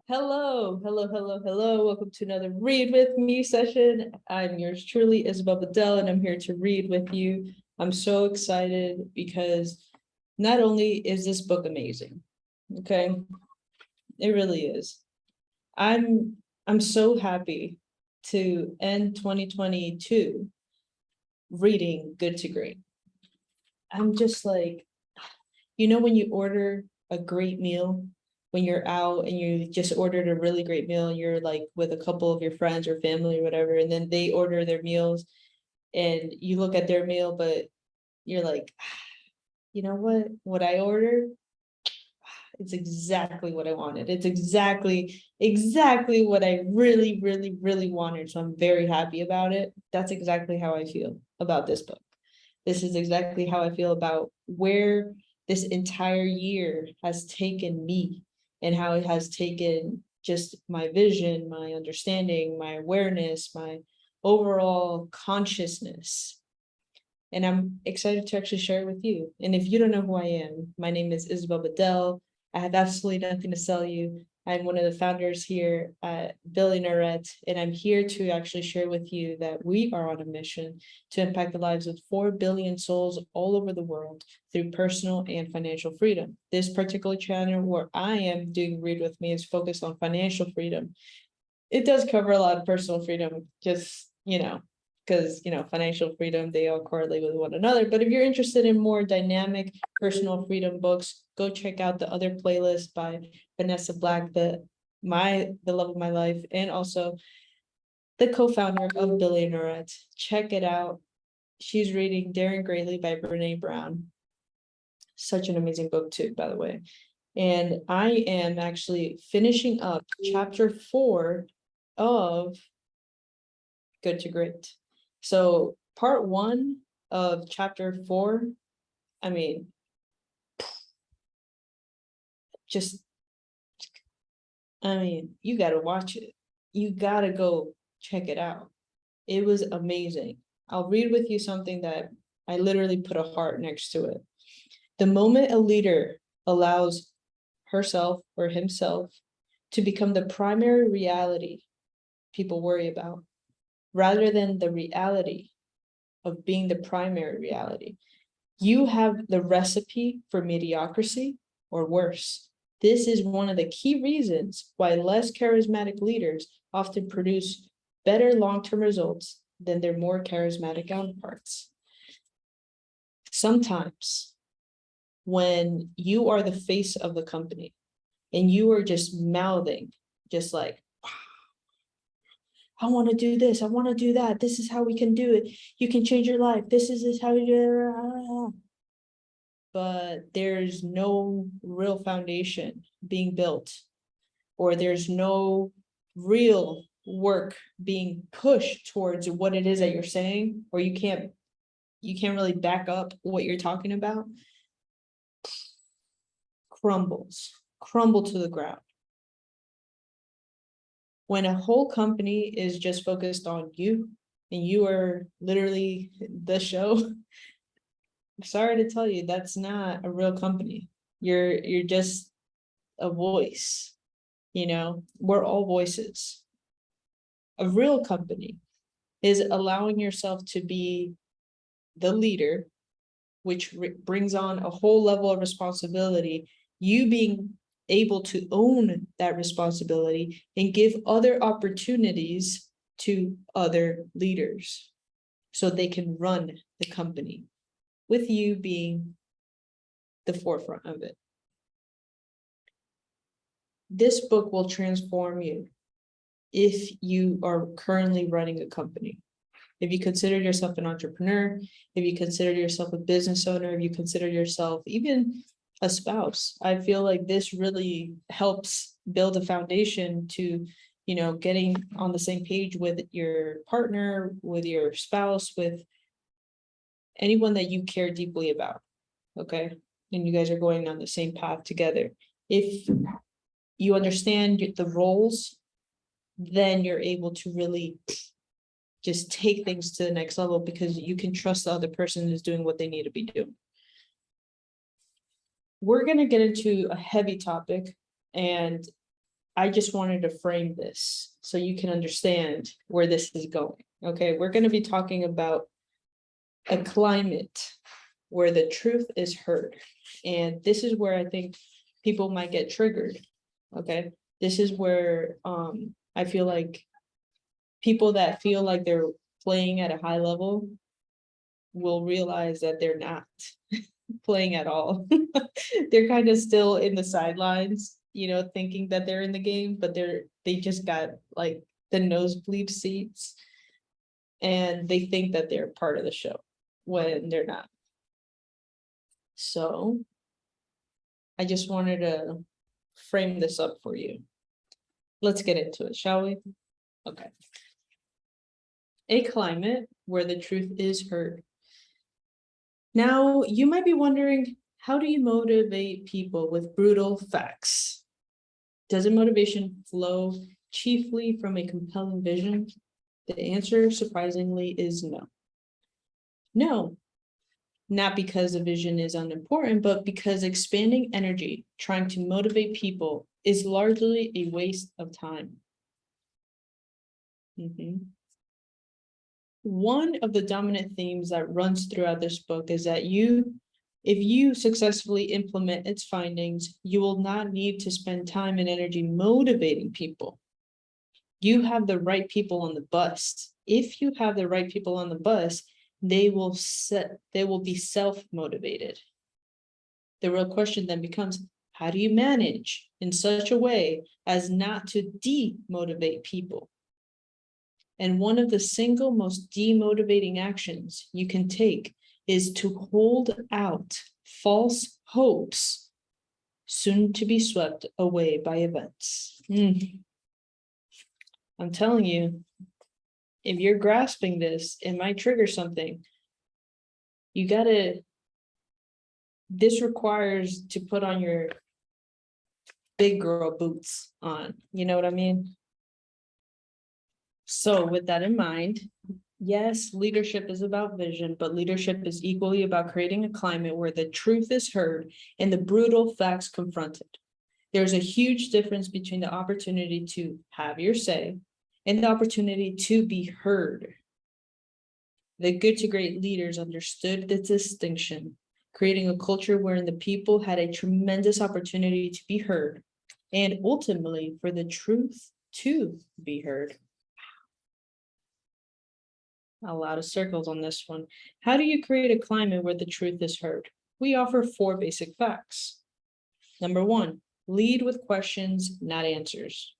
Hello. Welcome to another Read With Me session. I'm yours truly, Isabel Bedell, and I'm here to read with you. I'm so excited because not only is this book amazing, okay? It really is. I'm so happy to end 2022 reading Good to Great. I'm just like, when you order a great meal, when you're out and you just ordered a really great meal, you're like with a couple of your friends or family or whatever, and then they order their meals and you look at their meal, but you're like, you know what I ordered? It's exactly what I wanted. It's exactly what I really wanted. So I'm very happy about it. That's exactly how I feel about this book. This is exactly how I feel about where this entire year has taken me and how it has taken just my vision, my understanding, my awareness, my overall consciousness. And I'm excited to actually share it with you. And if you don't know who I am, my name is Isabel Bedell. I have absolutely nothing to sell you. I'm one of the founders here at Billionaireette, and I'm here to actually share with you that we are on a mission to impact the lives of 4 billion souls all over the world through personal and financial freedom. This particular channel where I am doing Read With Me is focused on financial freedom. It does cover a lot of personal freedom, just, because, financial freedom, they all correlate with one another. But if you're interested in more dynamic personal freedom books, go check out the other playlist by Vanessa Black, the love of my life, and also the co-founder of Billionaireette. Check it out. She's reading Daring Greatly by Brene Brown. Such an amazing book too, by the way. And I am actually finishing up chapter 4 of Good to Great. So part 1 of chapter 4, I mean, you got to watch it. You got to go check it out. It was amazing. I'll read with you something that I literally put a heart next to it. The moment a leader allows herself or himself to become the primary reality people worry about, rather than the reality of being the primary reality, you have the recipe for mediocrity or worse. This is one of the key reasons why less charismatic leaders often produce better long-term results than their more charismatic counterparts. Sometimes when you are the face of the company and you are just mouthing, just like, I want to do this, I want to do that, this is how we can do it, you can change your life, this is how you do it. But there's no real foundation being built, or there's no real work being pushed towards what it is that you're saying, or you can't really back up what you're talking about. Crumble to the ground. When a whole company is just focused on you and you are literally the show, I'm sorry to tell you, that's not a real company. You're just a voice. We're all voices. A real company is allowing yourself to be the leader, which brings on a whole level of responsibility. You being able to own that responsibility and give other opportunities to other leaders so they can run the company, with you being the forefront of it. This book will transform you if you are currently running a company. If you consider yourself an entrepreneur, if you consider yourself a business owner, if you consider yourself even a spouse, I feel like this really helps build a foundation to, getting on the same page with your partner, with your spouse, with anyone that you care deeply about. Okay. And you guys are going on the same path together. If you understand the roles, then you're able to really just take things to the next level, because you can trust the other person is doing what they need to be doing. We're going to get into a heavy topic, and I just wanted to frame this so you can understand where this is going. Okay, we're going to be talking about a climate where the truth is heard. And this is where I think people might get triggered. Okay, this is where I feel like people that feel like they're playing at a high level will realize that they're not playing at all. They're kind of still in the sidelines, thinking that they're in the game, but they just got like the nosebleed seats and they think that they're part of the show when they're not. So I just wanted to frame this up for you. Let's get into it, shall we? Okay. A climate where the truth is heard. Now, you might be wondering, how do you motivate people with brutal facts? Doesn't motivation flow chiefly from a compelling vision? The answer, surprisingly, is no. No, not because the vision is unimportant, but because expanding energy, trying to motivate people, is largely a waste of time. One of the dominant themes that runs throughout this book is that if you successfully implement its findings, you will not need to spend time and energy motivating people. You have the right people on the bus. If you have the right people on the bus, they will be self-motivated. The real question then becomes, how do you manage in such a way as not to demotivate people? And one of the single most demotivating actions you can take is to hold out false hopes, soon to be swept away by events. I'm telling you, if you're grasping this, it might trigger something. This requires to put on your big girl boots on, you know what I mean? So with that in mind, yes, leadership is about vision, but leadership is equally about creating a climate where the truth is heard and the brutal facts confronted. There's a huge difference between the opportunity to have your say and the opportunity to be heard. The good to great leaders understood the distinction, creating a culture wherein the people had a tremendous opportunity to be heard and ultimately for the truth to be heard. A lot of circles on this one. How do you create a climate where the truth is heard? We offer 4 basic facts. Number 1, lead with questions, not answers.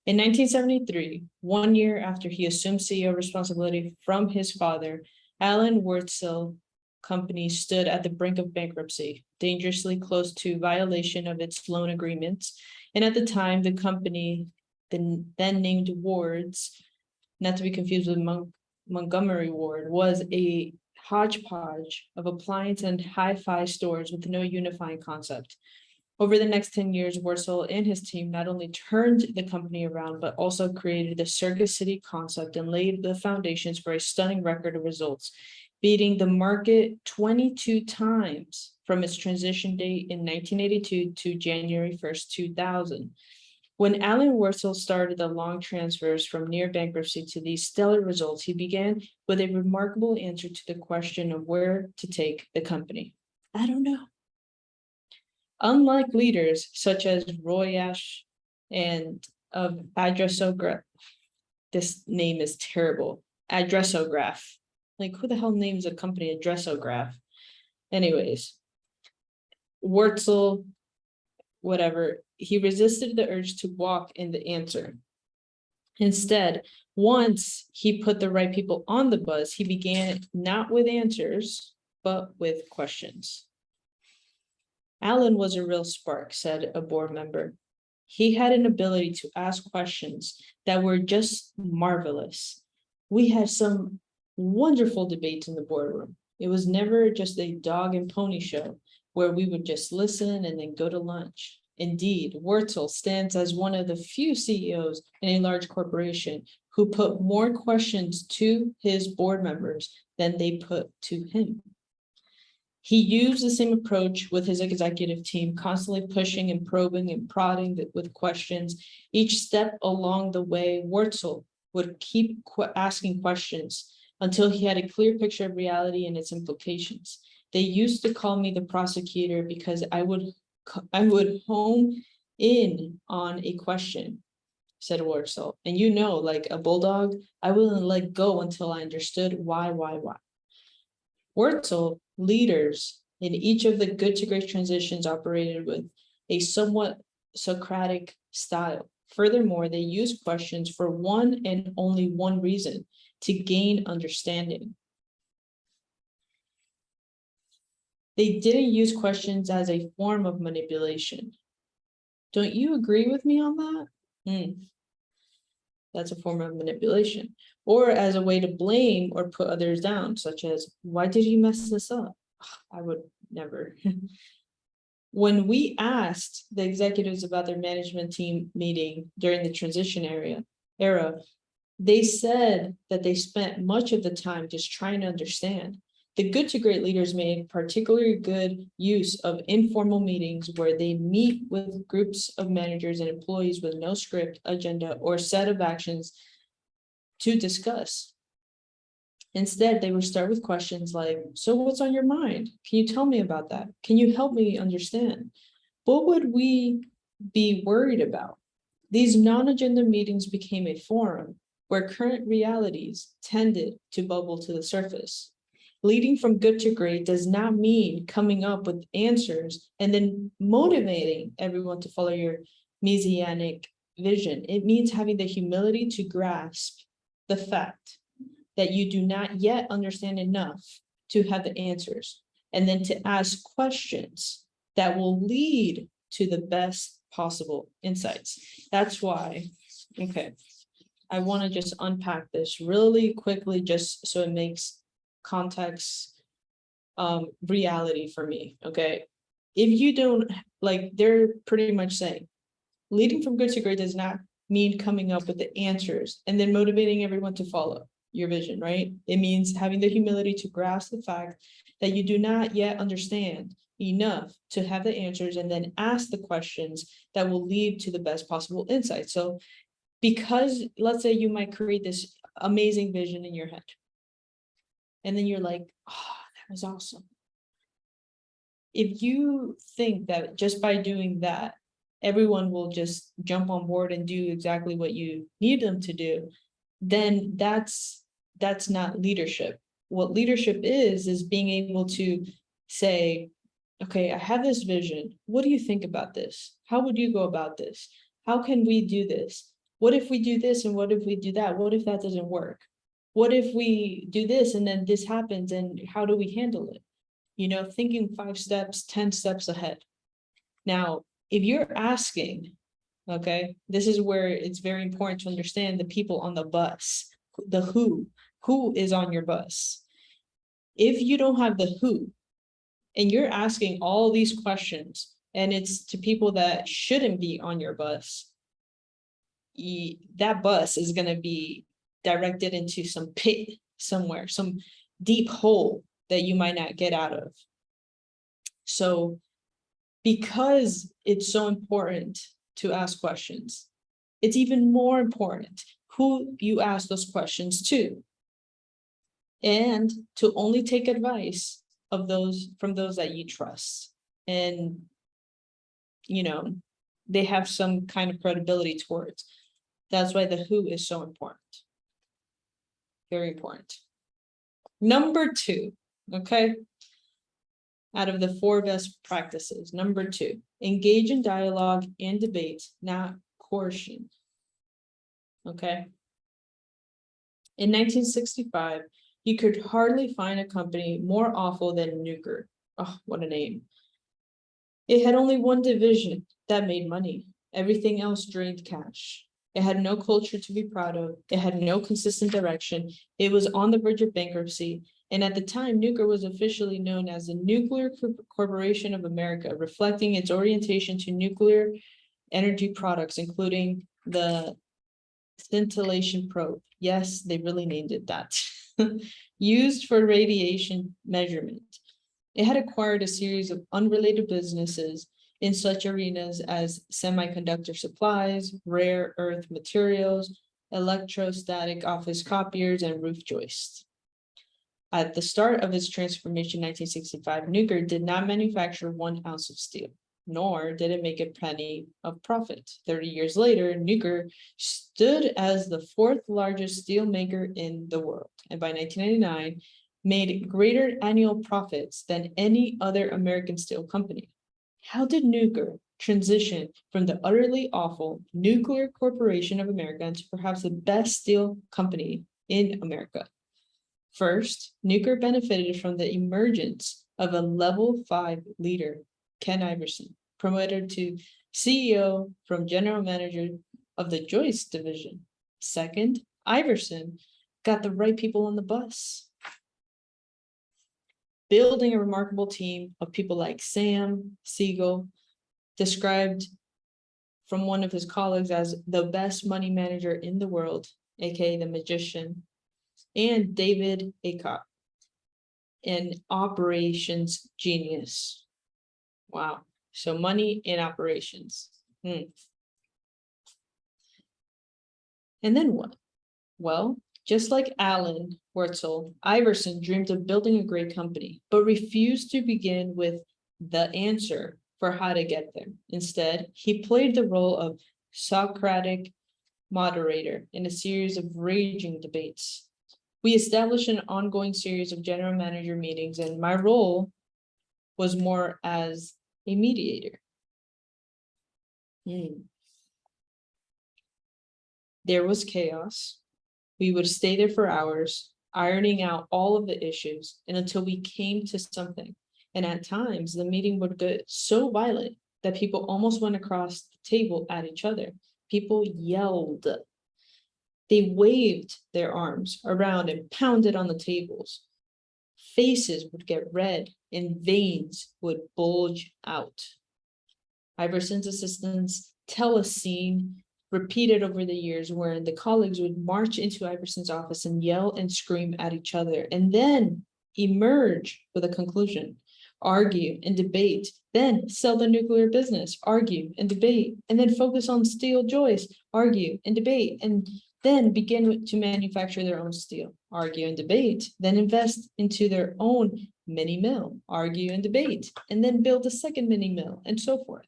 In 1973, 1 year after he assumed CEO responsibility from his father, Alan Wurtzel company stood at the brink of bankruptcy, dangerously close to violation of its loan agreements. And at the time, the company, then named Ward's, not to be confused with Montgomery Ward, was a hodgepodge of appliance and hi-fi stores with no unifying concept. Over the next 10 years, Wurtzel and his team not only turned the company around, but also created the Circuit City concept and laid the foundations for a stunning record of results, beating the market 22 times from its transition date in 1982 to January 1st, 2000. When Alan Wurtzel started the long transfers from near bankruptcy to these stellar results, he began with a remarkable answer to the question of where to take the company. I don't know. Unlike leaders such as Roy Ash and of Addressograph, this name is terrible. Addressograph. Like, who the hell names a company Addressograph? Anyways, Wurtzel, whatever, he resisted the urge to walk in the answer. Instead, once he put the right people on the bus, he began not with answers, but with questions. Alan was a real spark, said a board member. He had an ability to ask questions that were just marvelous. We had some wonderful debates in the boardroom. It was never just a dog and pony show where we would just listen and then go to lunch. Indeed, Wurtzel stands as one of the few CEOs in a large corporation who put more questions to his board members than they put to him. He used the same approach with his executive team, constantly pushing and probing and prodding with questions. Each step along the way, Wurtzel would keep asking questions until he had a clear picture of reality and its implications. They used to call me the prosecutor because I would hone in on a question, said Wurtzel. And like a bulldog, I wouldn't let go until I understood why. Wurtzel leaders in each of the good to great transitions operated with a somewhat Socratic style. Furthermore, they used questions for one and only one reason: to gain understanding. They didn't use questions as a form of manipulation. Don't you agree with me on that? That's a form of manipulation. Or as a way to blame or put others down, such as, why did you mess this up? I would never. When we asked the executives about their management team meeting during the transition era, they said that they spent much of the time just trying to understand. The good to great leaders made particularly good use of informal meetings where they meet with groups of managers and employees with no script, agenda, or set of actions to discuss. Instead, they would start with questions like, so what's on your mind? Can you tell me about that? Can you help me understand? What would we be worried about? These non-agenda meetings became a forum where current realities tended to bubble to the surface. Leading from good to great does not mean coming up with answers and then motivating everyone to follow your messianic vision. It means having the humility to grasp the fact that you do not yet understand enough to have the answers, and then to ask questions that will lead to the best possible insights. That's why, okay, I want to just unpack this really quickly just so it makes context reality for me, okay? If you don't, they're pretty much saying, leading from good to great does not mean coming up with the answers and then motivating everyone to follow your vision, right? It means having the humility to grasp the fact that you do not yet understand enough to have the answers and then ask the questions that will lead to the best possible insight. So because let's say you might create this amazing vision in your head, and then you're like, oh, that was awesome. If you think that just by doing that, everyone will just jump on board and do exactly what you need them to do, then that's not leadership. What leadership is being able to say, okay, I have this vision. What do you think about this? How would you go about this? How can we do this? What if we do this and what if we do that? What if that doesn't work? What if we do this and then this happens and how do we handle it? Thinking 5 steps, 10 steps ahead. Now, if you're asking, okay, this is where it's very important to understand the people on the bus, the who is on your bus. If you don't have the who, and you're asking all these questions, and it's to people that shouldn't be on your bus, that bus is going to be directed into some pit somewhere, some deep hole that you might not get out of. So because it's so important to ask questions, it's even more important who you ask those questions to, and to only take advice of from those that you trust, and they have some kind of credibility towards. That's why the who is so important. Very important. Number 2, okay, out of the 4 best practices, number 2, engage in dialogue and debate, not coercion. Okay. In 1965, you could hardly find a company more awful than Nuker. Oh, what a name. It had only one division that made money. Everything else drained cash. It had no culture to be proud of. It had no consistent direction. It was on the verge of bankruptcy. And at the time, Nuker was officially known as the Nuclear Corporation of America, reflecting its orientation to nuclear energy products, including the scintillation probe. Yes, they really named it that. Used for radiation measurement. It had acquired a series of unrelated businesses in such arenas as semiconductor supplies, rare earth materials, electrostatic office copiers, and roof joists. At the start of its transformation in 1965, Nuker did not manufacture 1 ounce of steel, nor did it make a penny of profit. 30 years later, Nuker stood as the 4th largest steel maker in the world, and by 1999, made greater annual profits than any other American steel company. How did Nuker transition from the utterly awful Nuclear Corporation of America into perhaps the best steel company in America? First, Nuker benefited from the emergence of a level 5 leader, Ken Iverson, promoted to CEO from general manager of the joist division. Second, Iverson got the right people on the bus, building a remarkable team of people like Sam Siegel, described from one of his colleagues as the best money manager in the world, aka the magician, and David Aycock, an operations genius. Wow. So money in operations. And then what? Well, just like Alan Wurtzel, Iverson dreamed of building a great company, but refused to begin with the answer for how to get there. Instead, he played the role of Socratic moderator in a series of raging debates. We established an ongoing series of general manager meetings, and my role was more as a mediator. There was chaos. We would stay there for hours, ironing out all of the issues, and until we came to something. And at times, the meeting would get so violent that people almost went across the table at each other. People yelled. They waved their arms around and pounded on the tables. Faces would get red and veins would bulge out. Iverson's assistants tell a scene repeated over the years wherein the colleagues would march into Iverson's office and yell and scream at each other, and then emerge with a conclusion, argue and debate, then sell the nuclear business, argue and debate, and then focus on steel joists, argue and debate, and then begin to manufacture their own steel, argue and debate, then invest into their own mini mill, argue and debate, and then build a second mini mill, and so forth.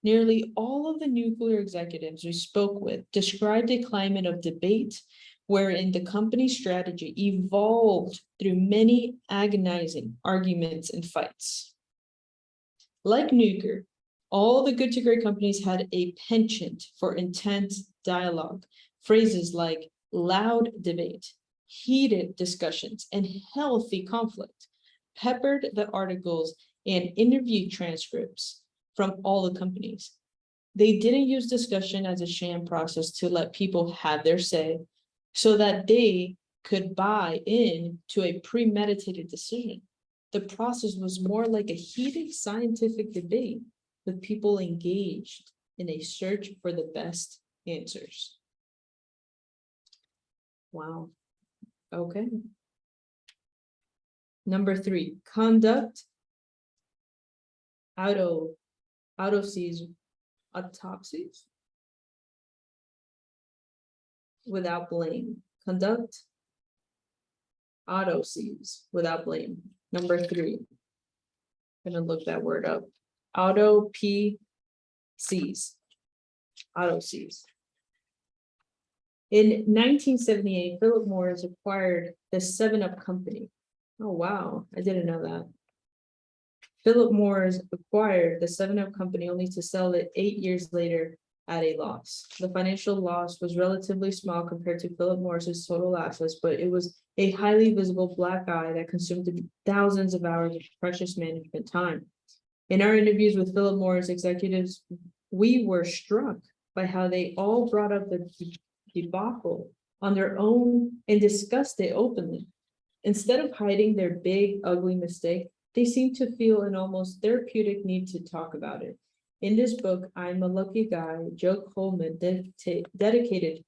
Nearly all of the nuclear executives we spoke with described a climate of debate wherein the company's strategy evolved through many agonizing arguments and fights. Like Nuker, all the good to great companies had a penchant for intense dialogue. Phrases like loud debate, heated discussions, and healthy conflict peppered the articles and interview transcripts from all the companies. They didn't use discussion as a sham process to let people have their say so that they could buy in to a premeditated decision. The process was more like a heated scientific debate with people engaged in a search for the best answers. Wow. Okay. Number 3, conduct autopsies without blame. Conduct autopsies without blame. Number 3. I'm gonna look that word up. Autopsies. Autopsies. In 1978, Philip Morris acquired the 7-Up company. Oh, wow. I didn't know that. Philip Morris acquired the 7-Up company only to sell it 8 years later at a loss. The financial loss was relatively small compared to Philip Morris's total assets, but it was a highly visible black eye that consumed thousands of hours of precious management time. In our interviews with Philip Morris executives, we were struck by how they all brought up the debacle on their own and discussed it openly. Instead of hiding their big, ugly mistake, they seem to feel an almost therapeutic need to talk about it. In this book, I'm a Lucky Guy, Joe Coleman dedicates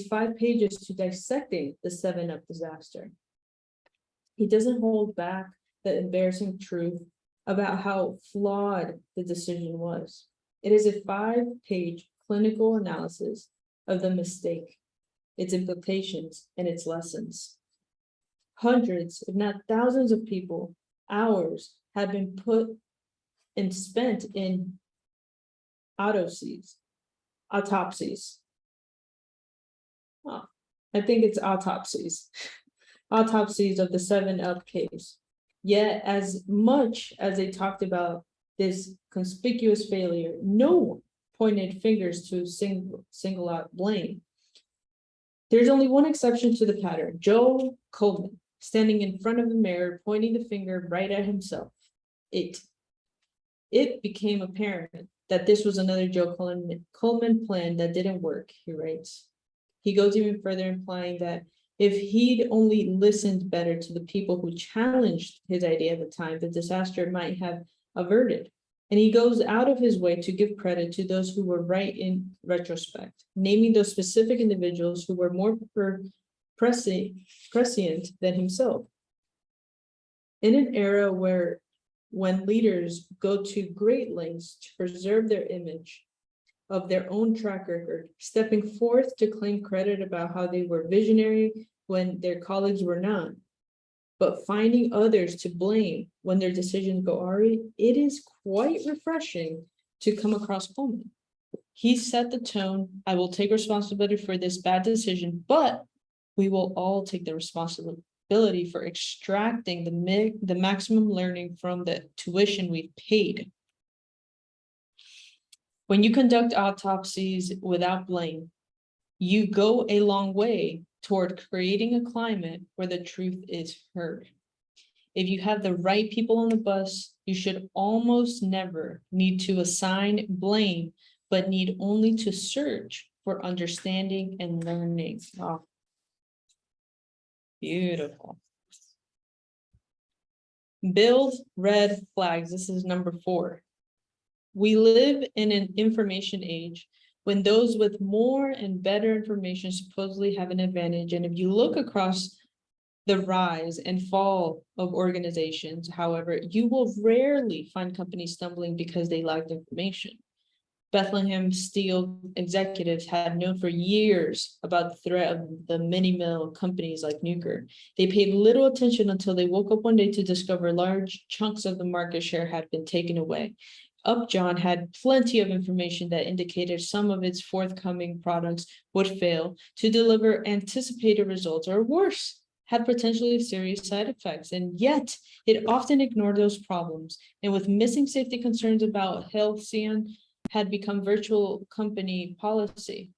5 pages to dissecting the 7-Up disaster. He doesn't hold back the embarrassing truth about how flawed the decision was. It is a 5-page clinical analysis of the mistake, its implications, and its lessons. Hundreds, if not thousands of people, hours have been put and spent in autopsies. Oh, I think it's autopsies. Autopsies of the 7-Up case. Yet, as much as they talked about this conspicuous failure, no one pointed fingers to single out blame. There's only one exception to the pattern: Joe Coleman, standing in front of the mirror, pointing the finger right at himself. It became apparent that this was another Joe Coleman plan that didn't work, he writes. He goes even further, implying that if he'd only listened better to the people who challenged his idea at the time, the disaster might have averted. And he goes out of his way to give credit to those who were right in retrospect, naming those specific individuals who were more prescient than himself. In an era when leaders go to great lengths to preserve their image of their own track record, stepping forth to claim credit about how they were visionary when their colleagues were not, but finding others to blame when their decisions go awry, it is quite refreshing to come across Coleman. He set the tone: I will take responsibility for this bad decision, but we will all take the responsibility for extracting the maximum learning from the tuition we've paid. When you conduct autopsies without blame, you go a long way toward creating a climate where the truth is heard. If you have the right people on the bus, you should almost never need to assign blame, but need only to search for understanding and learning. Oh, beautiful. Build red flags. This is number 4. We live in an information age when those with more and better information supposedly have an advantage. And if you look across the rise and fall of organizations, however, you will rarely find companies stumbling because they lacked information. Bethlehem Steel executives had known for years about the threat of the mini mill companies like Nucor. They paid little attention until they woke up one day to discover large chunks of the market share had been taken away. Upjohn had plenty of information that indicated some of its forthcoming products would fail to deliver anticipated results, or worse, had potentially serious side effects, and yet it often ignored those problems. And with missing safety concerns about Halcyon had become virtual company policy.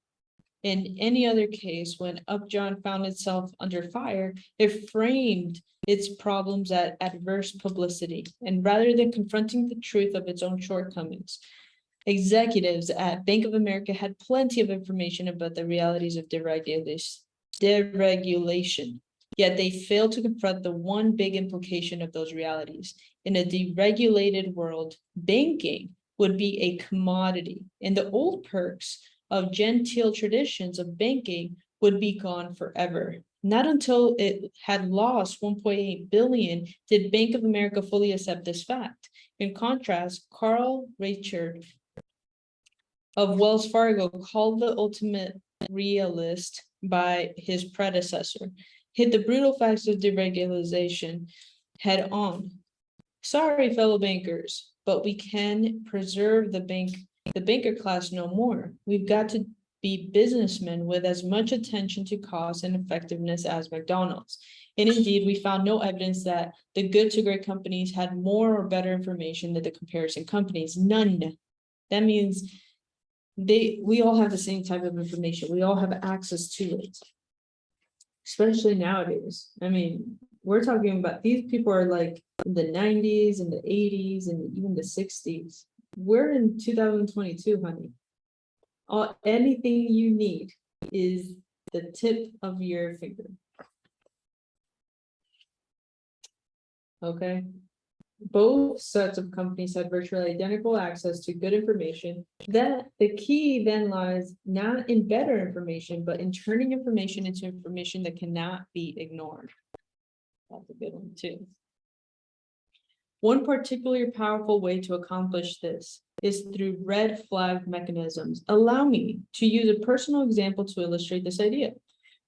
In any other case, when Upjohn found itself under fire, it framed its problems at adverse publicity, and rather than confronting the truth of its own shortcomings, executives at Bank of America had plenty of information about the realities of deregulation, yet they failed to confront the one big implication of those realities. In a deregulated world, banking would be a commodity, and the old perks of genteel traditions of banking would be gone forever. Not until it had lost 1.8 billion did Bank of America fully accept this fact. In contrast, Carl Reichert of Wells Fargo, called the ultimate realist by his predecessor, hit the brutal facts of deregulation head on. Sorry, fellow bankers, but we can preserve the banker class no more. We've got to be businessmen with as much attention to cost and effectiveness as McDonald's. And indeed, we found no evidence that the good to great companies had more or better information than the comparison companies. None. That means we all have the same type of information. We all have access to it, especially nowadays. I mean, we're talking about these people are like in the 90s and the 80s and even the 60s. We're in 2022, honey. Anything you need is the tip of your finger. Okay. Both sets of companies had virtually identical access to good information. That the key then lies not in better information, but in turning information into information that cannot be ignored. That's a good one too. One particularly powerful way to accomplish this is through red flag mechanisms. Allow me to use a personal example to illustrate this idea.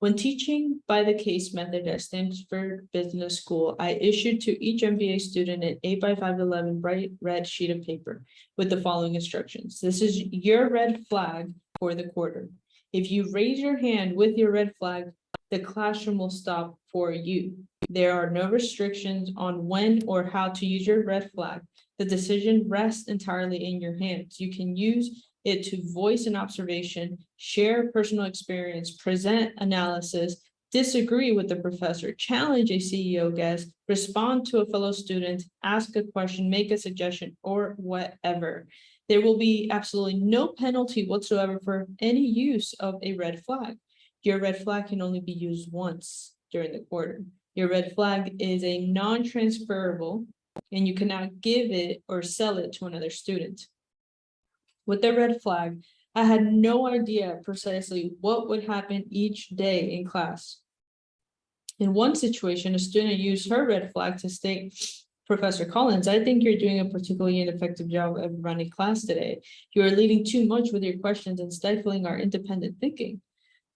When teaching by the case method at Stanford Business School, I issued to each MBA student an 8x511 bright red sheet of paper with the following instructions. This is your red flag for the quarter. If you raise your hand with your red flag, the classroom will stop for you. There are no restrictions on when or how to use your red flag. The decision rests entirely in your hands. You can use it to voice an observation, share personal experience, present analysis, disagree with the professor, challenge a CEO guest, respond to a fellow student, ask a question, make a suggestion, or whatever. There will be absolutely no penalty whatsoever for any use of a red flag. Your red flag can only be used once during the quarter. Your red flag is a non-transferable, and you cannot give it or sell it to another student. With the red flag, I had no idea precisely what would happen each day in class. In one situation, a student used her red flag to state, Professor Collins, I think you're doing a particularly ineffective job of running class today. You are leading too much with your questions and stifling our independent thinking.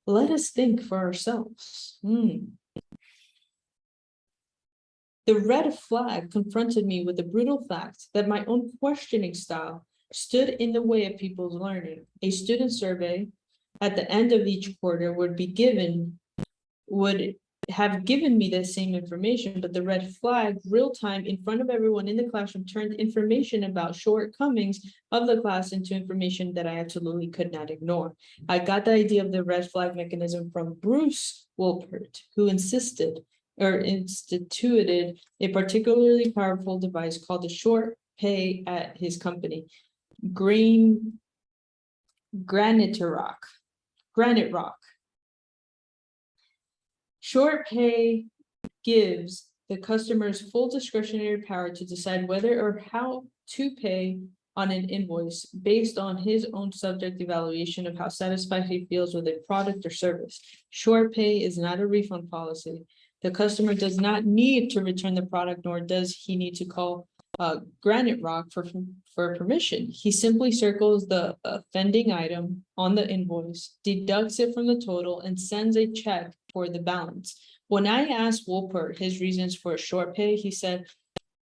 Let us think for ourselves. The red flag confronted me with the brutal fact that my own questioning style stood in the way of people's learning. A student survey at the end of each quarter would have given me the same information, but the red flag real time in front of everyone in the classroom turned information about shortcomings of the class into information that I absolutely could not ignore. I got the idea of the red flag mechanism from Bruce Wolpert, who instituted a particularly powerful device called the short pay at his company, Granite Rock. Short pay gives the customers full discretionary power to decide whether or how to pay on an invoice based on his own subject evaluation of how satisfied he feels with a product or service. Short pay is not a refund policy. The customer does not need to return the product, nor does he need to call Granite Rock for permission. He simply circles the offending item on the invoice, deducts it from the total, and sends a check for the balance. When I asked Wolpert his reasons for short pay, he said,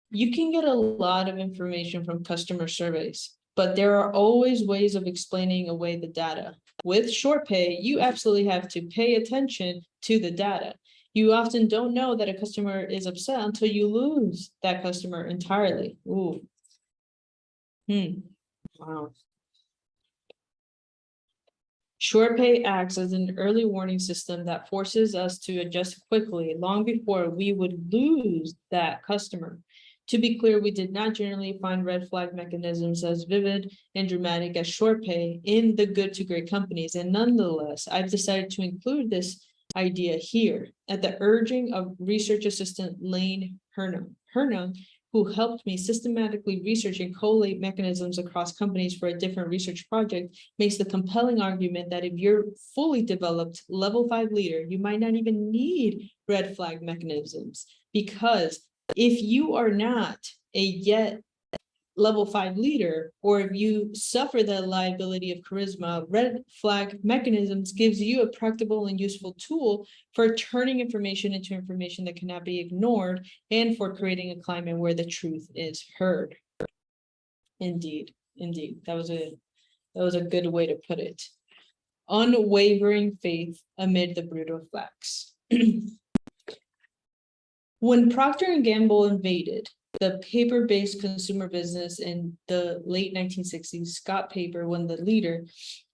you can get a lot of information from customer surveys, but there are always ways of explaining away the data. With short pay, you absolutely have to pay attention to the data. You often don't know that a customer is upset until you lose that customer entirely. Ooh. Wow. Short pay acts as an early warning system that forces us to adjust quickly long before we would lose that customer. To be clear, we did not generally find red flag mechanisms as vivid and dramatic as short pay in the good to great companies. And nonetheless, I've decided to include this idea here at the urging of research assistant Lane Herna, who helped me systematically research and collate mechanisms across companies for a different research project, makes the compelling argument that if you're fully developed level 5 leader, you might not even need red flag mechanisms, because if you are not a yet level 5 leader, or if you suffer the liability of charisma, red flag mechanisms gives you a practical and useful tool for turning information into information that cannot be ignored, and for creating a climate where the truth is heard. Indeed. That was a good way to put it. Unwavering faith amid the brutal facts. When Procter & Gamble invaded the paper-based consumer business in the late 1960s, Scott Paper, when the leader,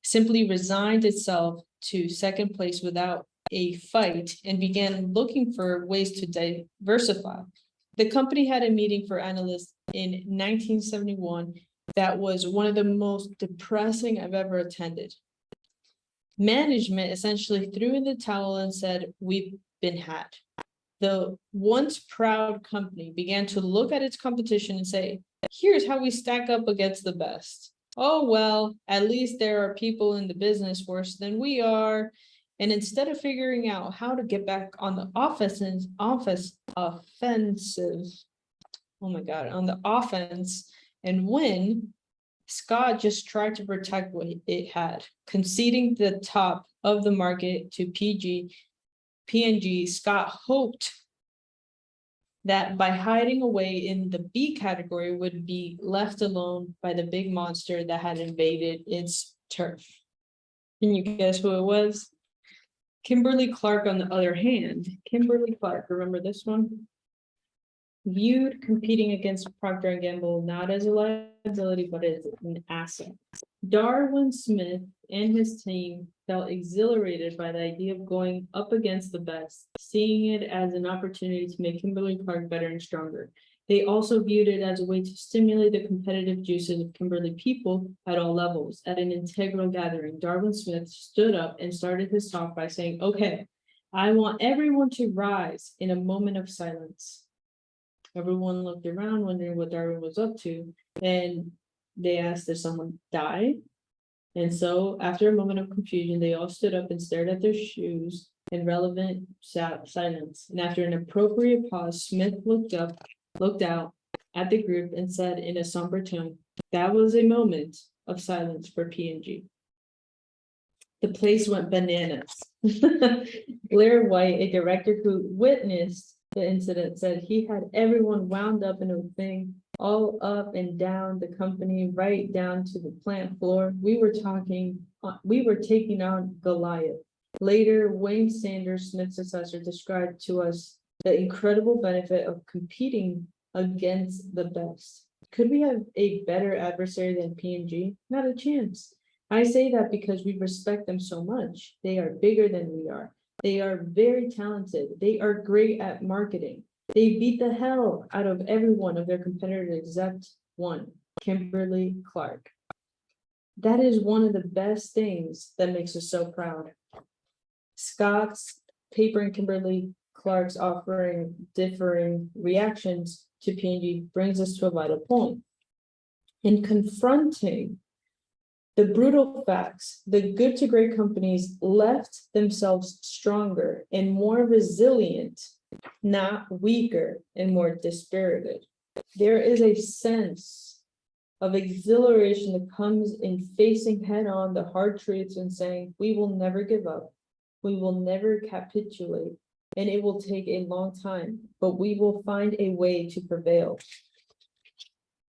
simply resigned itself to second place without a fight and began looking for ways to diversify. The company had a meeting for analysts in 1971 that was one of the most depressing I've ever attended. Management essentially threw in the towel and said, we've been had. The once proud company began to look at its competition and say, here's how we stack up against the best. Oh, well, at least there are people in the business worse than we are. And instead of figuring out how to get back on the offensive, oh my God, on the offense and win, Scott just tried to protect what it had, conceding the top of the market to P&G. Scott hoped that by hiding away in the B category would be left alone by the big monster that had invaded its turf. Can you guess who it was? Kimberly Clark, on the other hand. Kimberly Clark, remember this one? Viewed competing against Procter & Gamble not as a liability, but as an asset. Darwin Smith and his team felt exhilarated by the idea of going up against the best, seeing it as an opportunity to make Kimberly Clark better and stronger. They also viewed it as a way to stimulate the competitive juices of Kimberly people at all levels. At an integral gathering, Darwin Smith stood up and started his talk by saying, "Okay, I want everyone to rise in a moment of silence." Everyone looked around, wondering what Darwin was up to, and they asked, "Did someone die?" And so, after a moment of confusion, they all stood up and stared at their shoes in relevant silence. And after an appropriate pause, Smith looked out at the group and said in a somber tone, "That was a moment of silence for P&G." The place went bananas. Blair White, a director who witnessed the incident, said he had everyone wound up in a thing all up and down the company, right down to the plant floor. We were taking on Goliath. Later, Wayne Sanders, Smith's successor, described to us the incredible benefit of competing against the best. Could we have a better adversary than P&G? Not a chance. I say that because we respect them so much. They are bigger than we are. They are very talented. They are great at marketing. They beat the hell out of every one of their competitors except one, Kimberly Clark. That is one of the best things that makes us so proud. Scott's paper and Kimberly Clark's offering differing reactions to P&G brings us to a vital point. In confronting the brutal facts, the good to great companies left themselves stronger and more resilient, not weaker and more dispirited. There is a sense of exhilaration that comes in facing head on the hard truths and saying, we will never give up, we will never capitulate, and it will take a long time, but we will find a way to prevail.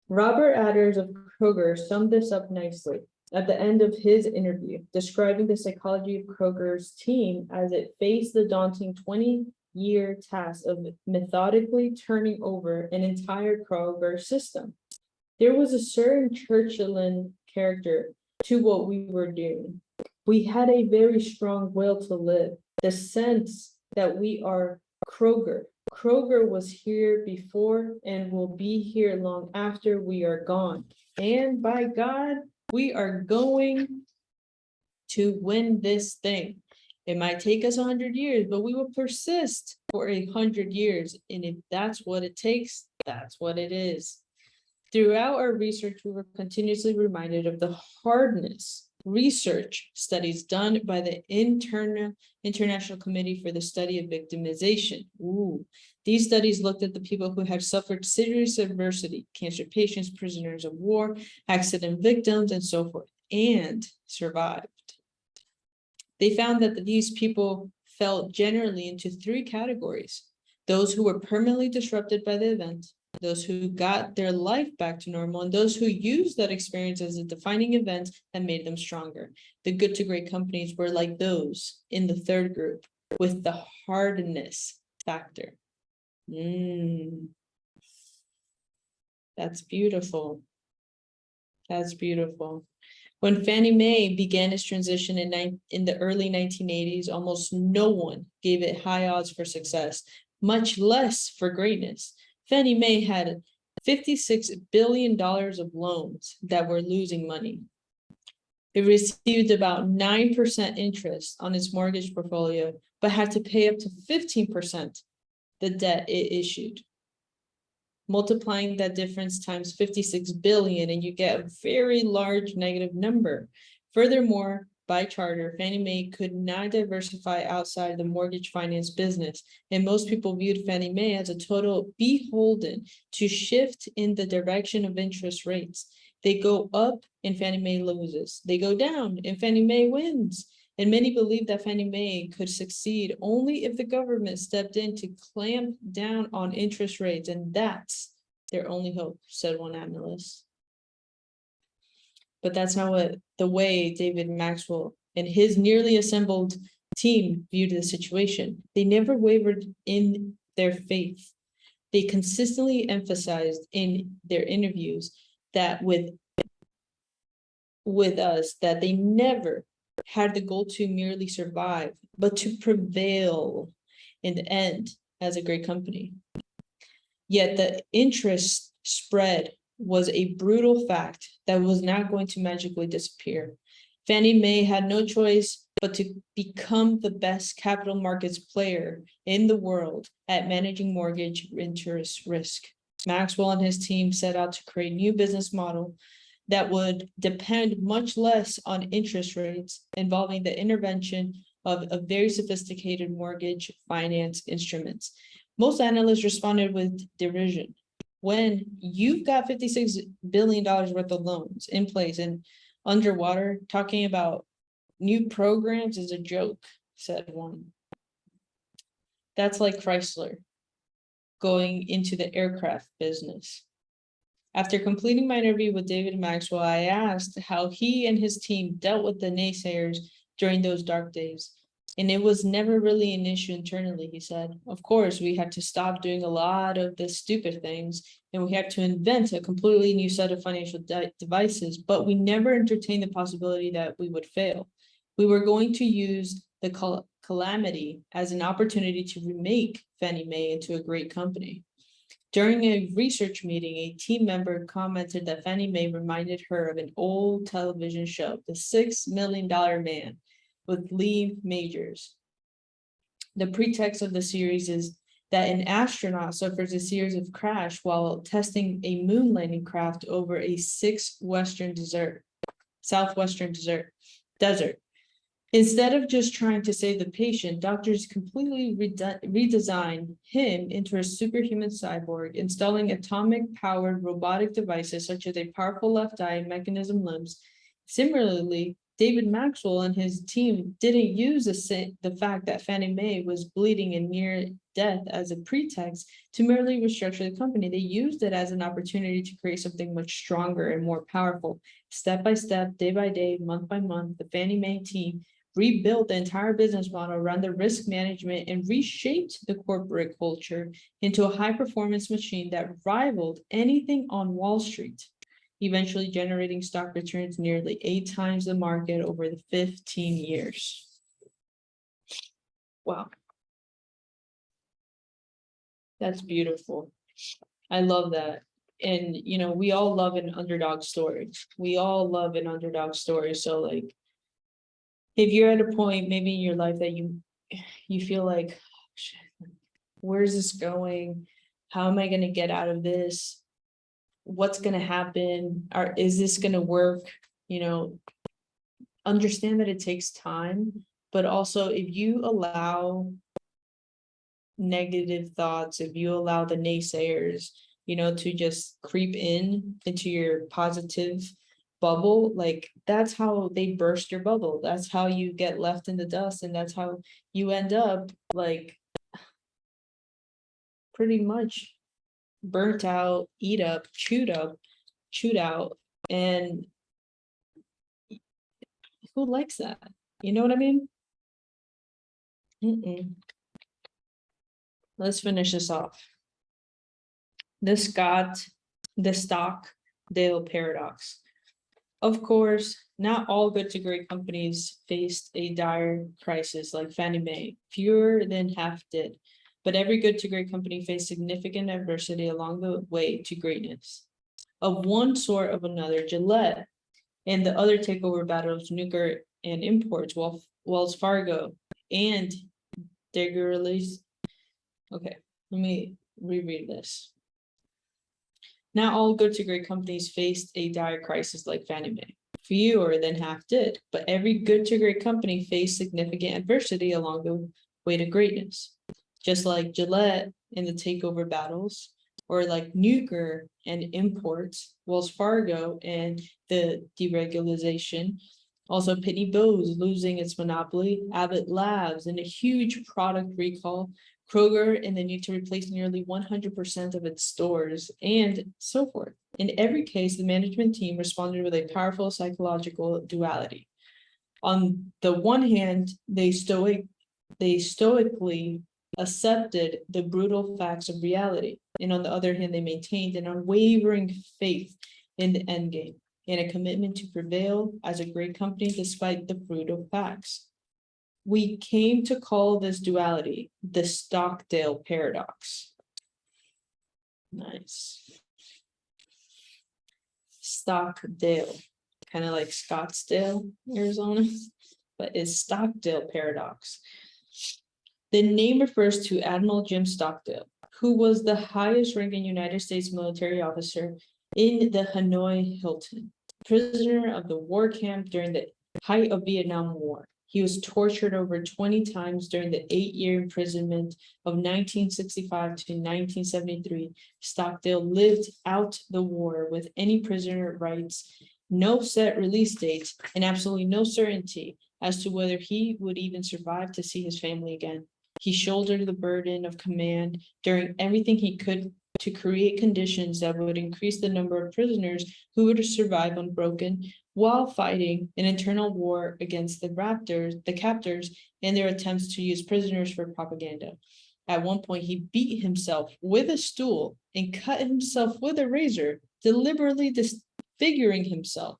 Robert Aders of Kroger summed this up nicely at the end of his interview, describing the psychology of Kroger's team as it faced the daunting 20-year task of methodically turning over an entire Kroger system. There was a certain Churchillian character to what we were doing. We had a very strong will to live, the sense that we are Kroger. Kroger was here before and will be here long after we are gone. And by God, we are going to win this thing. It might take us 100 years, but we will persist for 100 years. And if that's what it takes, that's what it is. Throughout our research, we were continuously reminded of the hardness. Research studies done by the International Committee for the Study of Victimization. These studies looked at the people who had suffered serious adversity, cancer patients, prisoners of war, accident victims, and so forth, and survived. They found that these people fell generally into three categories: those who were permanently disrupted by the event, those who got their life back to normal, and those who used that experience as a defining event that made them stronger. The good to great companies were like those in the third group with the hardness factor. That's beautiful. That's beautiful. When Fannie Mae began its transition in the early 1980s, almost no one gave it high odds for success, much less for greatness. Fannie Mae had $56 billion of loans that were losing money. It received about 9% interest on its mortgage portfolio, but had to pay up to 15% the debt it issued. Multiplying that difference times 56 billion, and you get a very large negative number. Furthermore, By charter, Fannie Mae could not diversify outside the mortgage finance business, and most people viewed Fannie Mae as a total beholden to shift in the direction of interest rates. They go up and Fannie Mae loses. They go down and Fannie Mae wins. And many believe that Fannie Mae could succeed only if the government stepped in to clamp down on interest rates, and that's their only hope, said one analyst. But that's not the way David Maxwell and his nearly assembled team viewed the situation. They never wavered in their faith. They consistently emphasized in their interviews that with us, that they never had the goal to merely survive, but to prevail in the end as a great company. Yet the interest spread was a brutal fact that was not going to magically disappear. Fannie Mae had no choice but to become the best capital markets player in the world at managing mortgage interest risk. Maxwell and his team set out to create a new business model that would depend much less on interest rates, involving the intervention of a very sophisticated mortgage finance instruments. Most analysts responded with derision. When you've got $56 billion worth of loans in place and underwater, talking about new programs is a joke, said one. That's like Chrysler going into the aircraft business. After completing my interview with David Maxwell, I asked how he and his team dealt with the naysayers during those dark days. And it was never really an issue internally, he said. Of course, we had to stop doing a lot of the stupid things, and we had to invent a completely new set of financial devices, but we never entertained the possibility that we would fail. We were going to use the calamity as an opportunity to remake Fannie Mae into a great company. During a research meeting, a team member commented that Fannie Mae reminded her of an old television show, The $6 Million Man, with Lee Majors. The pretext of the series is that an astronaut suffers a series of crash while testing a moon landing craft over a southwestern desert. Instead of just trying to save the patient, doctors completely redesigned him into a superhuman cyborg, installing atomic-powered robotic devices such as a powerful left eye and mechanism limbs. Similarly, David Maxwell and his team didn't use the fact that Fannie Mae was bleeding and near death as a pretext to merely restructure the company. They used it as an opportunity to create something much stronger and more powerful. Step by step, day by day, month by month, the Fannie Mae team rebuilt the entire business model around the risk management and reshaped the corporate culture into a high-performance machine that rivaled anything on Wall Street, eventually generating stock returns nearly 8 times the market over the 15 years. Wow. That's beautiful. I love that. And, you know, we all love an underdog story. We all love an underdog story. So like, if you're at a point maybe in your life that you feel like, oh, shit, where's this going? How am I going to get out of this? What's going to happen? Is this going to work? You know, understand that it takes time, but also if you allow negative thoughts, if you allow the naysayers, you know, to just creep into your positive bubble, like that's how they burst your bubble. That's how you get left in the dust, and that's how you end up like pretty much burnt out, chewed out, and who likes that? You know what I mean? Let's finish this off. The Stockdale paradox. Of course, not all good to great companies faced a dire crisis like Fannie Mae. Fewer than half did. But every good to great company faced significant adversity along the way to greatness. Of one sort or another, Gillette and the other takeover battles, Nuclear and Imports, Wells Fargo, and Deguerlis. Okay, let me reread this. Not all good to great companies faced a dire crisis like Fannie Mae. Fewer than half did, but every good to great company faced significant adversity along the way to greatness. Just like Gillette in the takeover battles, or like Nuker and imports, Wells Fargo and the deregulation, also Pitney Bowes losing its monopoly, Abbott Labs and a huge product recall, Kroger and the need to replace nearly 100% of its stores, and so forth. In every case, the management team responded with a powerful psychological duality. On the one hand, they stoically accepted the brutal facts of reality, and on the other hand, they maintained an unwavering faith in the end game and a commitment to prevail as a great company despite the brutal facts. We came to call this duality the Stockdale paradox. Nice. Stockdale, kind of like Scottsdale, Arizona, but it's Stockdale paradox. The name refers to Admiral Jim Stockdale, who was the highest ranking United States military officer in the Hanoi Hilton, prisoner of the war camp during the height of Vietnam War. He was tortured over 20 times during the 8-year imprisonment of 1965 to 1973. Stockdale lived out the war with any prisoner rights, no set release dates, and absolutely no certainty as to whether he would even survive to see his family again. He shouldered the burden of command, doing everything he could to create conditions that would increase the number of prisoners who would survive unbroken, while fighting an internal war against the captors, and their attempts to use prisoners for propaganda. At one point, he beat himself with a stool and cut himself with a razor, deliberately disfiguring himself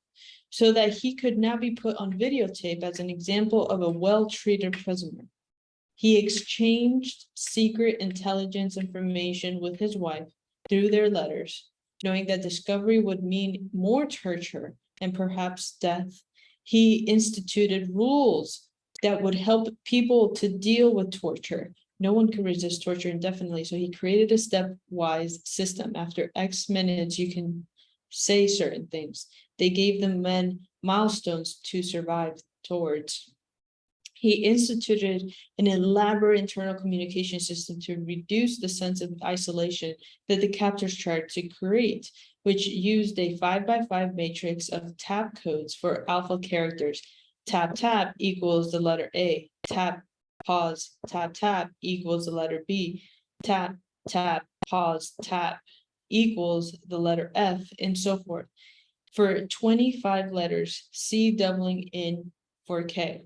so that he could not be put on videotape as an example of a well-treated prisoner. He exchanged secret intelligence information with his wife through their letters, knowing that discovery would mean more torture and perhaps death. He instituted rules that would help people to deal with torture. No one could resist torture indefinitely, so he created a stepwise system. After X minutes, you can say certain things. They gave the men milestones to survive towards. He instituted an elaborate internal communication system to reduce the sense of isolation that the captors tried to create, which used a 5x5 matrix of tap codes for alpha characters. Tap, tap equals the letter A. Tap, pause, tap, tap equals the letter B. Tap, tap, pause, tap equals the letter F, and so forth. For 25 letters, C doubling in for K.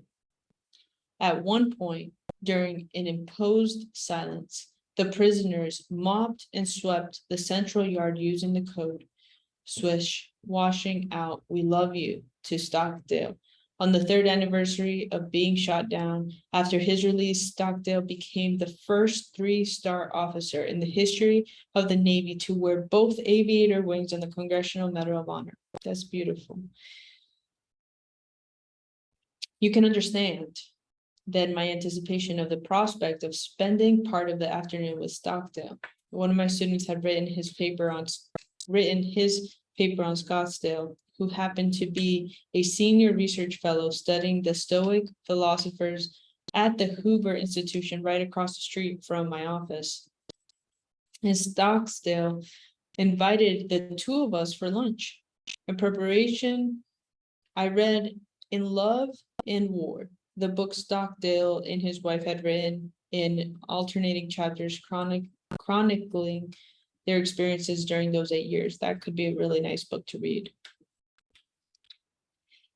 At one point, during an imposed silence, the prisoners mopped and swept the central yard using the code. Swish, washing out, we love you, to Stockdale. On the 3rd anniversary of being shot down, after his release, Stockdale became the first 3-star officer in the history of the Navy to wear both aviator wings and the Congressional Medal of Honor. That's beautiful. You can understand then my anticipation of the prospect of spending part of the afternoon with Stockdale. One of my students had written his paper on Scottsdale, who happened to be a senior research fellow studying the Stoic philosophers at the Hoover Institution right across the street from my office. And Stockdale invited the two of us for lunch. In preparation, I read In Love and War, the book Stockdale and his wife had written in alternating chapters chronicling their experiences during those 8 years. That could be a really nice book to read.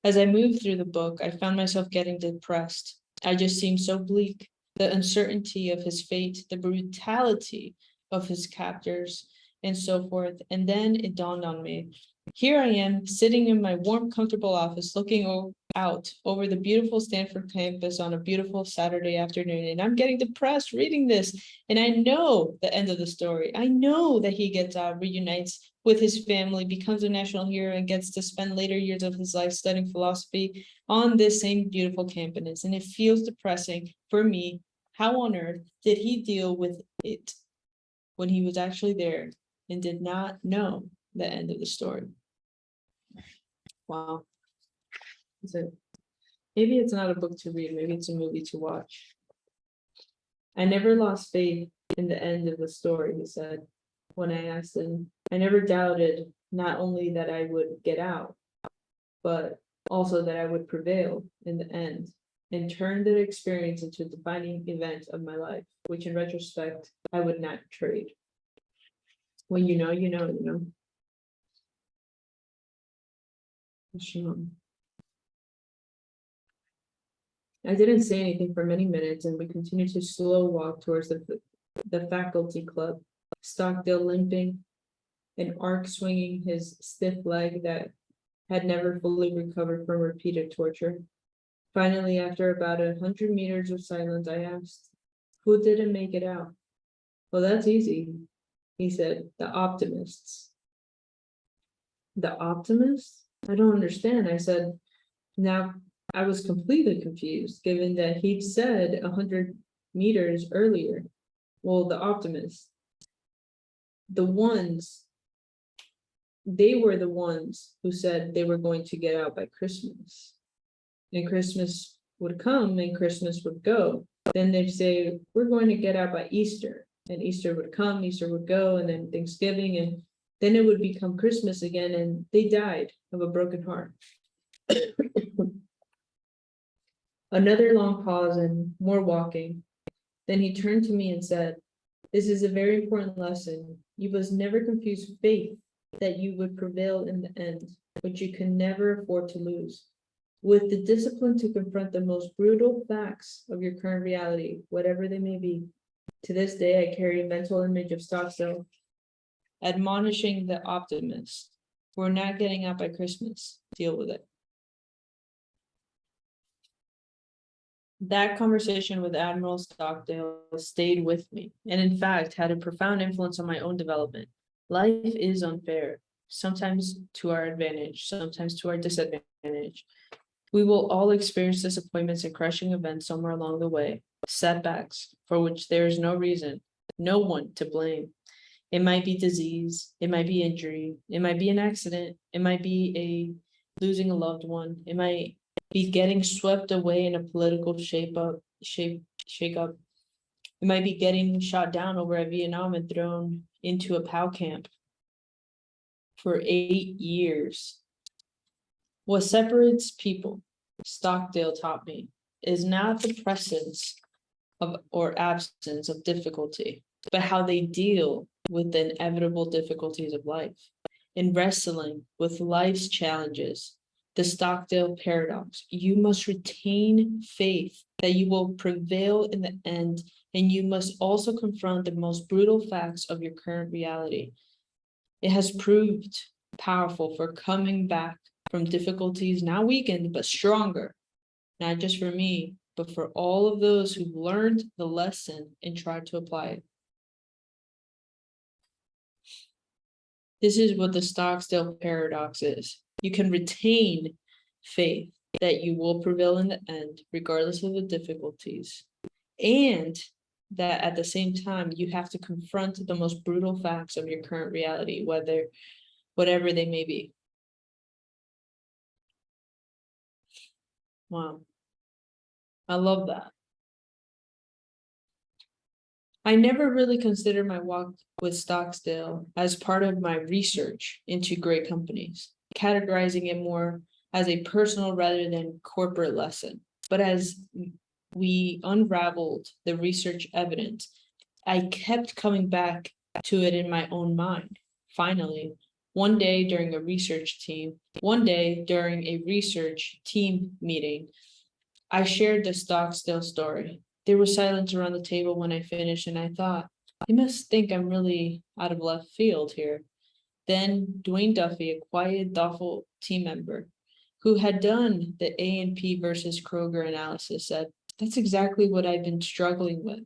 As I moved through the book, I found myself getting depressed. I just seemed so bleak. The uncertainty of his fate, the brutality of his captors, and so forth. And then it dawned on me. Here I am, sitting in my warm, comfortable office, looking out over the beautiful Stanford campus on a beautiful Saturday afternoon, and I'm getting depressed reading this. And I know the end of the story. I know that he gets out, reunites with his family, becomes a national hero, and gets to spend later years of his life studying philosophy on this same beautiful campus. And it feels depressing for me. How on earth did he deal with it when he was actually there and did not know the end of the story? Wow. So maybe it's not a book to read, maybe it's a movie to watch. I never lost faith in the end of the story, he said. When I asked him, I never doubted not only that I would get out, but also that I would prevail in the end and turn that experience into a defining event of my life, which in retrospect, I would not trade. When you know, you know, you know. Sure. I didn't say anything for many minutes, and we continued to slow walk towards the faculty club, Stockdale limping, and Ark swinging his stiff leg that had never fully recovered from repeated torture. Finally, after about 100 meters of silence, I asked, who didn't make it out? Well, that's easy, he said, the optimists. The optimists? I don't understand. I said, now I was completely confused, given that he'd said 100 meters earlier. Well, the optimists, the ones, they were the ones who said they were going to get out by Christmas. And Christmas would come and Christmas would go. Then they'd say, we're going to get out by Easter. And Easter would come, Easter would go, and then Thanksgiving, and then it would become Christmas again, and they died of a broken heart. Another long pause and more walking. Then he turned to me and said, this is a very important lesson. You must never confuse faith that you would prevail in the end, which you can never afford to lose, with the discipline to confront the most brutal facts of your current reality, whatever they may be. To this day, I carry a mental image of Stockdale admonishing the optimist, we're not getting out by Christmas, deal with it. That conversation with Admiral Stockdale stayed with me, and in fact had a profound influence on my own development. Life is unfair, sometimes to our advantage, sometimes to our disadvantage. We will all experience disappointments and crushing events somewhere along the way, setbacks for which there is no reason, no one to blame. It might be disease, it might be injury, it might be an accident, it might be losing a loved one, it might be getting swept away in a political shake-up. It might be getting shot down over at Vietnam and thrown into a POW camp for 8 years. What separates people, Stockdale taught me, is not the presence of or absence of difficulty, but how they deal with the inevitable difficulties of life. In wrestling with life's challenges, the Stockdale paradox, you must retain faith that you will prevail in the end, and you must also confront the most brutal facts of your current reality. It has proved powerful for coming back from difficulties, not weakened, but stronger, not just for me, but for all of those who've learned the lesson and tried to apply it. This is what the Stockdale paradox is. You can retain faith that you will prevail in the end, regardless of the difficulties, and that at the same time, you have to confront the most brutal facts of your current reality, whatever they may be. Wow. I love that. I never really considered my walk with Stockdale as part of my research into great companies, categorizing it more as a personal rather than corporate lesson. But as we unraveled the research evidence, I kept coming back to it in my own mind. Finally, one day during a research team meeting, I shared the Stockdale story. There was silence around the table when I finished, and I thought, they must think I'm really out of left field here. Then Dwayne Duffy, a quiet, thoughtful team member who had done the A&P versus Kroger analysis, said, that's exactly what I've been struggling with.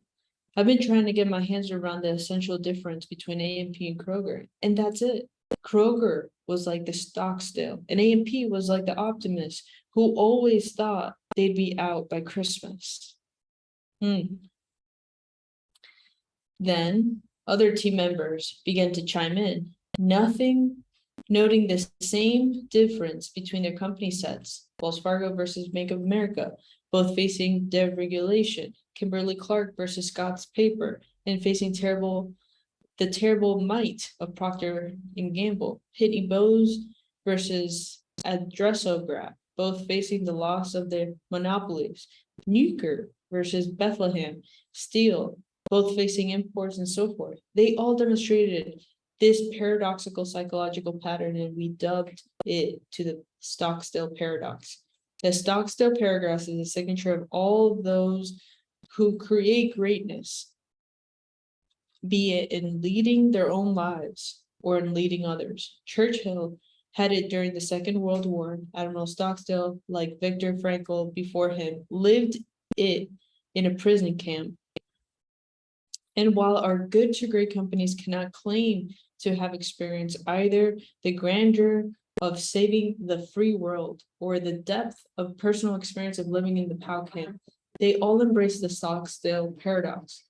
I've been trying to get my hands around the essential difference between A&P and Kroger, and that's it. Kroger was like the Stockdale, and A&P was like the optimist who always thought they'd be out by Christmas. Then other team members began to chime in, noting the same difference between their company sets. Wells Fargo versus Bank of America, both facing deregulation. Kimberly-Clark versus Scott's Paper, and facing the terrible might of Procter and Gamble. Pitney Bowes versus Adressograph, both facing the loss of their monopolies. Nuker versus Bethlehem Steel, both facing imports and so forth. They all demonstrated this paradoxical psychological pattern, and we dubbed it to the Stockstill paradox. The Stockstill paradox is a signature of all those who create greatness, be it in leading their own lives or in leading others. Churchill had it during the Second World War. Admiral Stockstill, like Viktor Frankl before him, lived it in a prison camp. And while our good to great companies cannot claim to have experienced either the grandeur of saving the free world or the depth of personal experience of living in the POW camp, they all embrace the Stockstill paradox.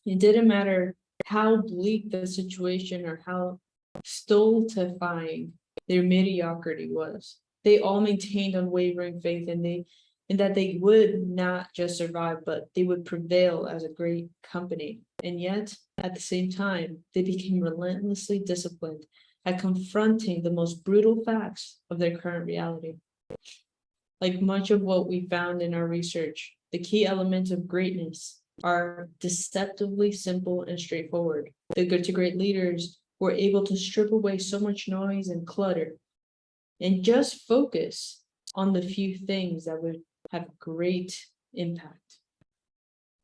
It didn't matter how bleak the situation or how stultifying their mediocrity was. They all maintained unwavering faith in that they would not just survive, but they would prevail as a great company. And yet, at the same time, they became relentlessly disciplined at confronting the most brutal facts of their current reality. Like much of what we found in our research, the key elements of greatness are deceptively simple and straightforward. The good to great leaders were able to strip away so much noise and clutter and just focus on the few things that would have great impact.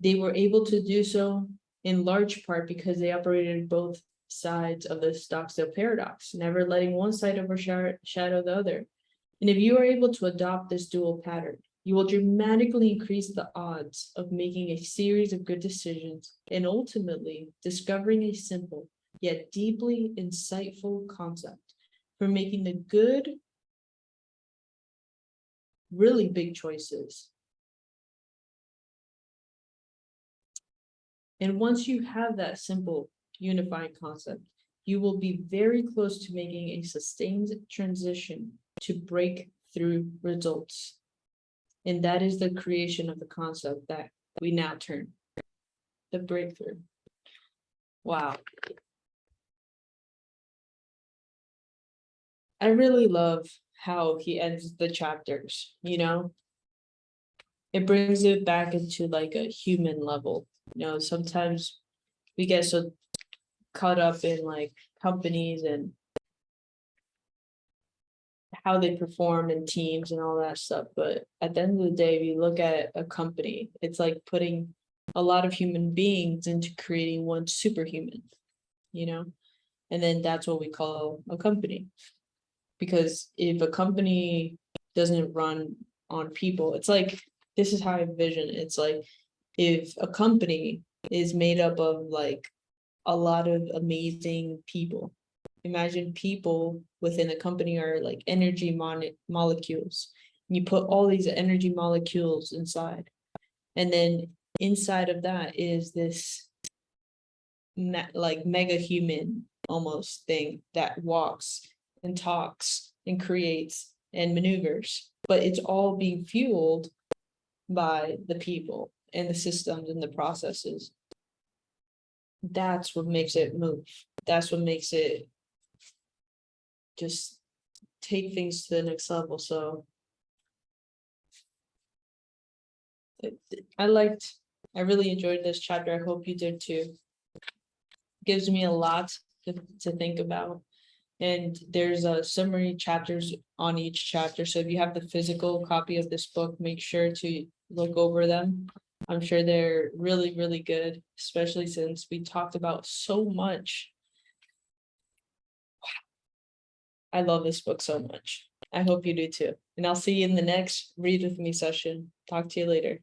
They were able to do so in large part because they operated both sides of the Stockstill paradox, never letting one side overshadow the other. And if you are able to adopt this dual pattern, you will dramatically increase the odds of making a series of good decisions and ultimately discovering a simple yet deeply insightful concept for making the good, really big choices. And once you have that simple unifying concept, you will be very close to making a sustained transition to breakthrough results. And that is the creation of the concept that we now term the breakthrough. Wow. I really love how he ends the chapters, you know? It brings it back into like a human level. You know, sometimes we get so caught up in like companies and how they perform in teams and all that stuff. But at the end of the day, if you look at a company, it's like putting a lot of human beings into creating one superhuman, you know? And then that's what we call a company. Because if a company doesn't run on people, it's like, this is how I envision it. It's like, if a company is made up of like a lot of amazing people, imagine people within a company are like energy molecules. You put all these energy molecules inside, and then inside of that is this like mega human almost thing that walks and talks and creates and maneuvers, but it's all being fueled by the people and the systems and the processes. That's what makes it move. That's what makes it just take things to the next level. So I really enjoyed this chapter. I hope you did too. It gives me a lot to think about. And there's a summary chapters on each chapter. So if you have the physical copy of this book, make sure to look over them. I'm sure they're really, really good, especially since we talked about so much. I love this book so much. I hope you do too. And I'll see you in the next Read With Me session. Talk to you later.